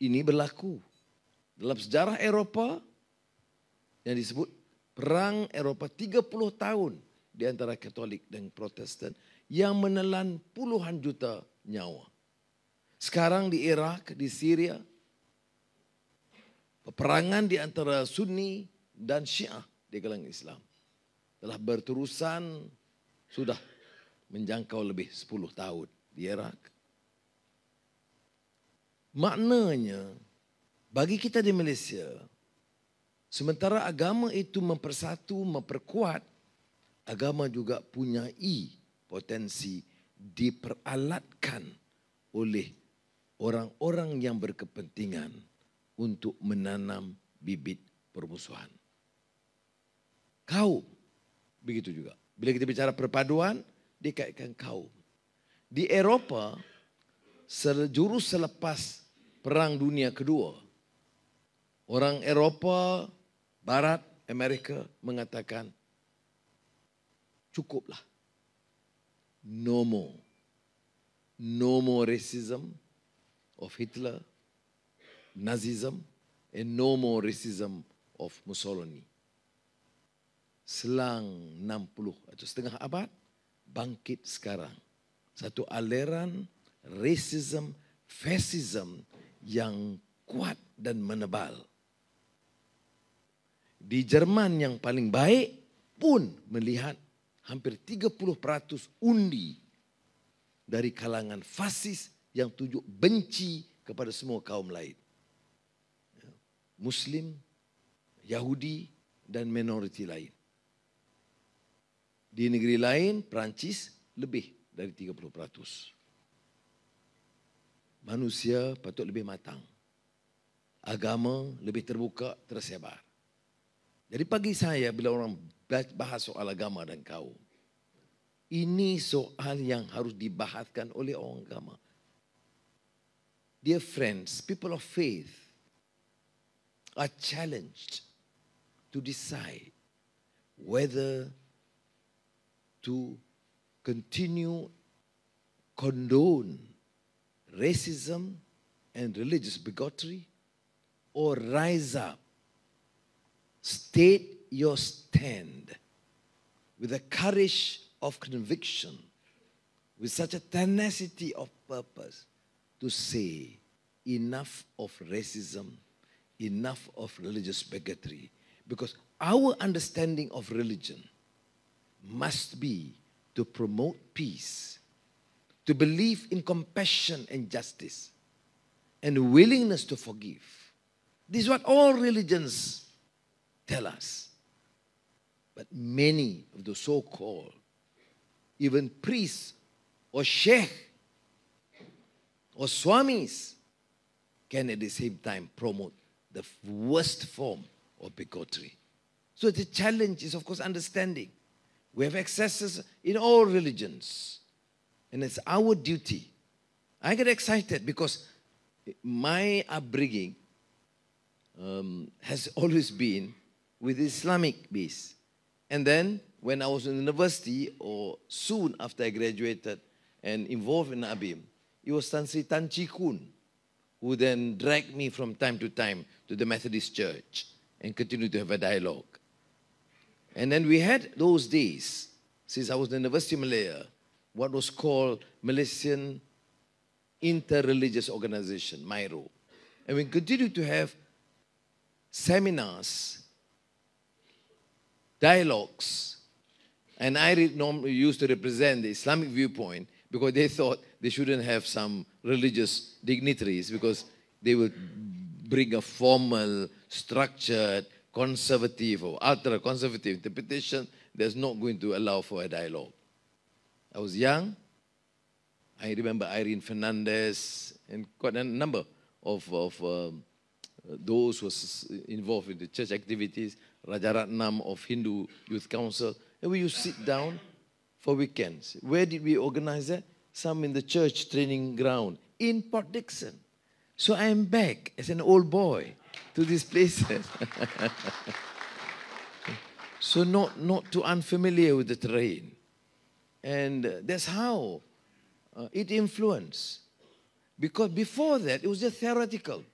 ini berlaku dalam sejarah Eropah yang disebut Perang Eropah 30 tahun di antara Katolik dan Protestan yang menelan puluhan juta nyawa. Sekarang di Irak, di Syria, peperangan di antara Sunni dan Syiah di kalangan Islam telah berterusan sudah menjangkau lebih 10 tahun di Irak. Maknanya bagi kita di Malaysia, sementara agama itu mempersatu, memperkuat, agama juga punyai potensi diperalatkan oleh orang-orang yang berkepentingan untuk menanam bibit permusuhan. Kaum, begitu juga. Bila kita bicara perpaduan, dikaitkan kaum. Di Eropah, jurus selepas Perang Dunia Kedua, orang Eropah, Barat, Amerika mengatakan, cukuplah. No more. No more racism of Hitler, Nazism, and no more racism of Mussolini. Selang 60 atau setengah abad, bangkit sekarang satu aliran racism, fascism yang kuat dan menebal. Di Jerman yang paling baik pun melihat hampir 30% undi dari kalangan fasis yang tunjuk benci kepada semua kaum lain. Muslim, Yahudi dan minoriti lain. Di negeri lain, Perancis lebih dari 30%. Manusia patut lebih matang. Agama lebih terbuka, tersebar. Jadi bagi saya, bila orang bahas soal agama dan kaum, ini soal yang harus dibahaskan oleh orang agama. Dear friends, people of faith are challenged to decide whether to continue condone racism and religious bigotry or rise up, state your stand with the courage of conviction, with such a tenacity of purpose to say enough of racism, enough of religious bigotry. Because our understanding of religion must be to promote peace, to believe in compassion and justice, and willingness to forgive. This is what all religions tell us. But many of the so-called, even priests or sheikh or swamis can at the same time promote the worst form of bigotry. So the challenge is, of course, understanding. We have excesses in all religions. And it's our duty. I get excited because my upbringing has always been with Islamic base. And then when I was in university or soon after I graduated and involved in ABIM, it was Tan Sri Tan Chi Kun who then dragged me from time to time to the Methodist Church and continued to have a dialogue. And then we had those days, since I was in the University of Malaya, what was called Malaysian Interreligious Organization, MIRO. And we continued to have seminars, dialogues, and I used to represent the Islamic viewpoint because they thought they shouldn't have some religious dignitaries because they would bring a formal, structured, conservative or ultra-conservative interpretation that's not going to allow for a dialogue. I was young. I remember Irene Fernandez and quite a number of those who were involved in the church activities, Rajaratnam of Hindu Youth Council, and we used to sit down for weekends. Where did we organize that? Some in the church training ground in Port Dickson. So I am back as an old boy to these places. So not too unfamiliar with the terrain. And that's how it influenced. Because before that, it was just theoretical.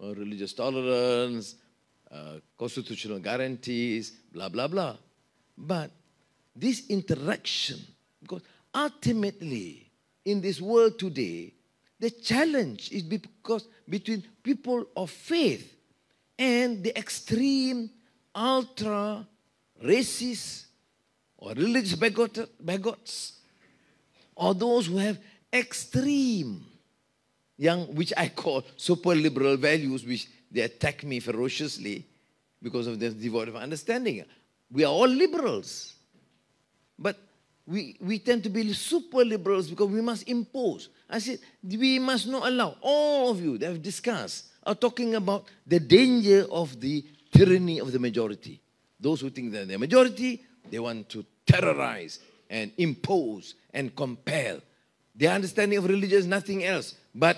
religious tolerance, constitutional guarantees, blah, blah, blah. But this interaction, because ultimately in this world today, the challenge is because between people of faith and the extreme, ultra, racist, or religious bigots, or those who have extreme, which I call super liberal values, which they attack me ferociously because of their devoid of understanding. We are all liberals, but we tend to be super liberals because we must impose. I said, we must not allow. All of you that have discussed are talking about the danger of the tyranny of the majority. Those who think that they're majority, they want to terrorize and impose and compel. Their understanding of religion is nothing else but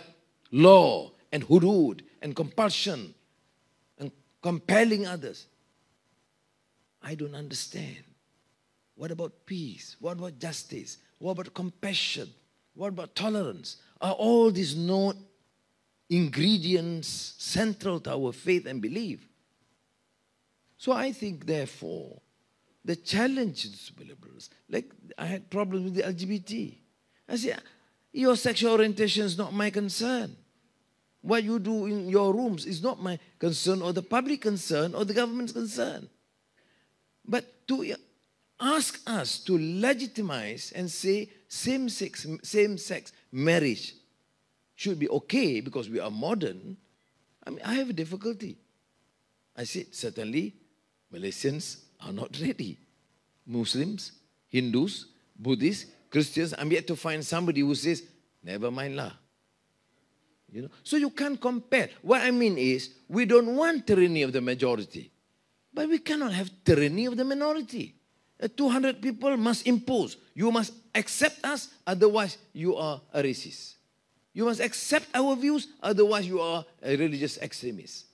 law and hudud and compulsion and compelling others. I don't understand. What about peace? What about justice? What about compassion? What about tolerance? Are all these not ingredients central to our faith and belief? So I think, therefore, the challenge is to liberals. Like I had problems with the LGBT. I say, your sexual orientation is not my concern. What you do in your rooms is not my concern or the public concern or the government's concern. But to ask us to legitimize and say same-sex marriage should be okay because we are modern, I have a difficulty. I said, certainly, Malaysians are not ready. Muslims, Hindus, Buddhists, Christians, I'm yet to find somebody who says, never mind lah. You know? So you can't compare. What I mean is, we don't want tyranny of the majority. But we cannot have tyranny of the minority. 200 people must impose. You must accept us, otherwise you are a racist. You must accept our views, otherwise you are a religious extremist.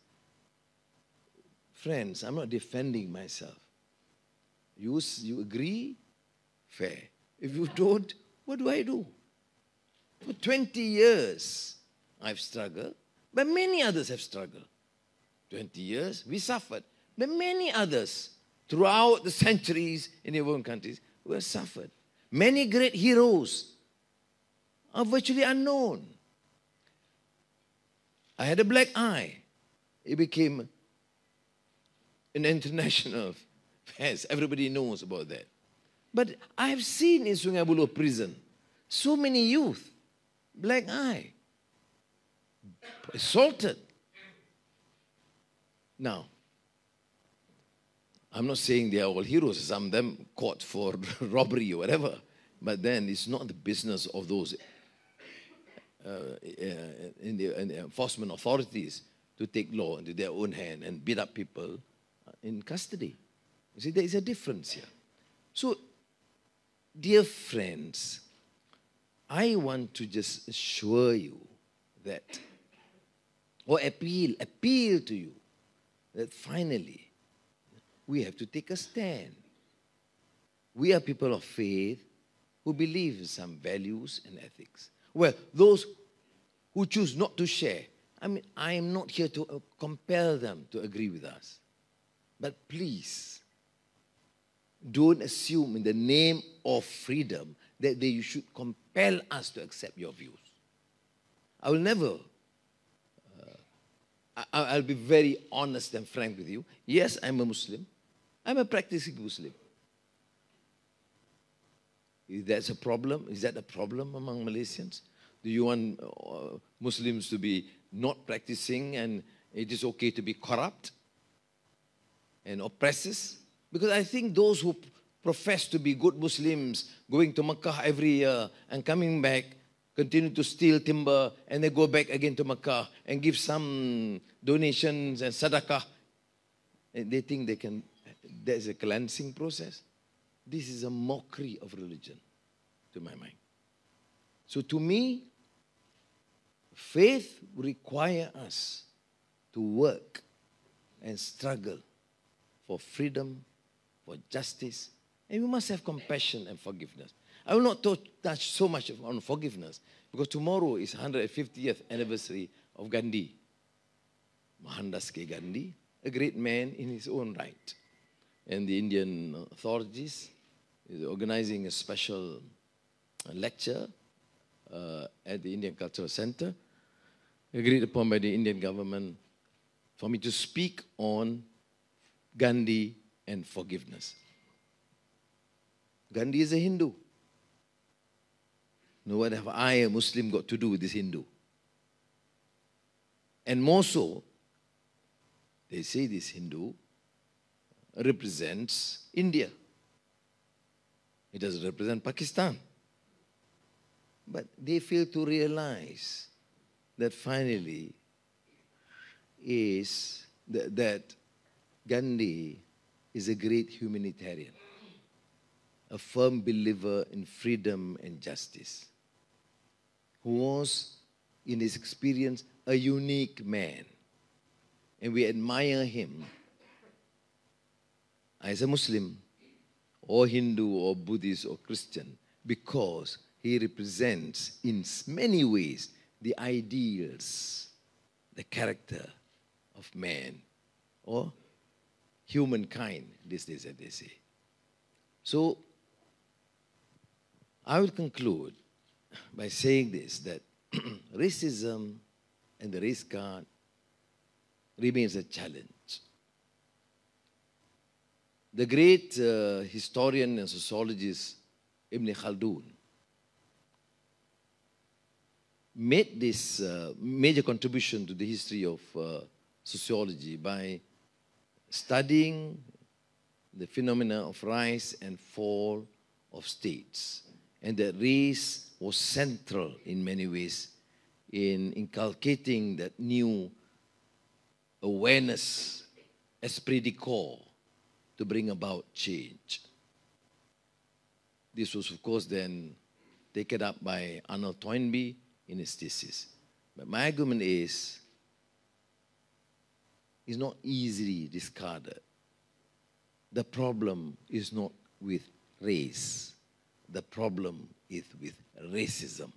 Friends, I'm not defending myself. You agree? Fair. If you don't, what do I do? For 20 years, I've struggled, but many others have struggled. 20 years, we suffered. But many others, throughout the centuries in their own countries, who have suffered. Many great heroes are virtually unknown. I had a black eye. It became an international affairs. Everybody knows about that. But I have seen in Sungai Buloh prison so many youth, black eye, assaulted. Now, I'm not saying they are all heroes. Some of them caught for robbery or whatever. But then it's not the business of those in the enforcement authorities to take law into their own hand and beat up people in custody. You see, there is a difference here. So, dear friends, I want to just assure you that, or appeal to you, that finally, we have to take a stand. We are people of faith who believe in some values and ethics. Well, those who choose not to share, I am not here to compel them to agree with us. But please, don't assume in the name of freedom that you should compel us to accept your views. I will never, I'll be very honest and frank with you. Yes, I'm a Muslim. I'm a practicing Muslim. Is that a problem? Is that a problem among Malaysians? Do you want Muslims to be not practicing and it is okay to be corrupt and oppressors? Because I think those who profess to be good Muslims, going to Makkah every year and coming back, continue to steal timber and then go back again to Makkah and give some donations and sadaqah, and they think they can, there's a cleansing process. This is a mockery of religion, to my mind. So to me, faith requires us to work and struggle for freedom, for justice, and we must have compassion and forgiveness. I will not touch so much on forgiveness because tomorrow is 150th anniversary of Gandhi. Mohandas K. Gandhi, a great man in his own right. And the Indian authorities is organizing a special lecture at the Indian Cultural Center, agreed upon by the Indian government, for me to speak on Gandhi and forgiveness. Gandhi is a Hindu. Now what have I, a Muslim, got to do with this Hindu? And more so, they say this Hindu represents India. It doesn't represent Pakistan. But they fail to realize that finally is that Gandhi is a great humanitarian, a firm believer in freedom and justice, who was, in his experience, a unique man. And we admire him as a Muslim, or Hindu, or Buddhist, or Christian, because he represents, in many ways, the ideals, the character of man, or humankind, these days, as they say. So, I will conclude by saying this, that racism and the race card remains a challenge. The great historian and sociologist Ibn Khaldun made this major contribution to the history of sociology by studying the phenomena of rise and fall of states, and that race was central in many ways in inculcating that new awareness, esprit de corps, to bring about change. This was, of course, then taken up by Arnold Toynbee in his thesis. But my argument is, it's not easily discarded. The problem is not with race. The problem is with racism.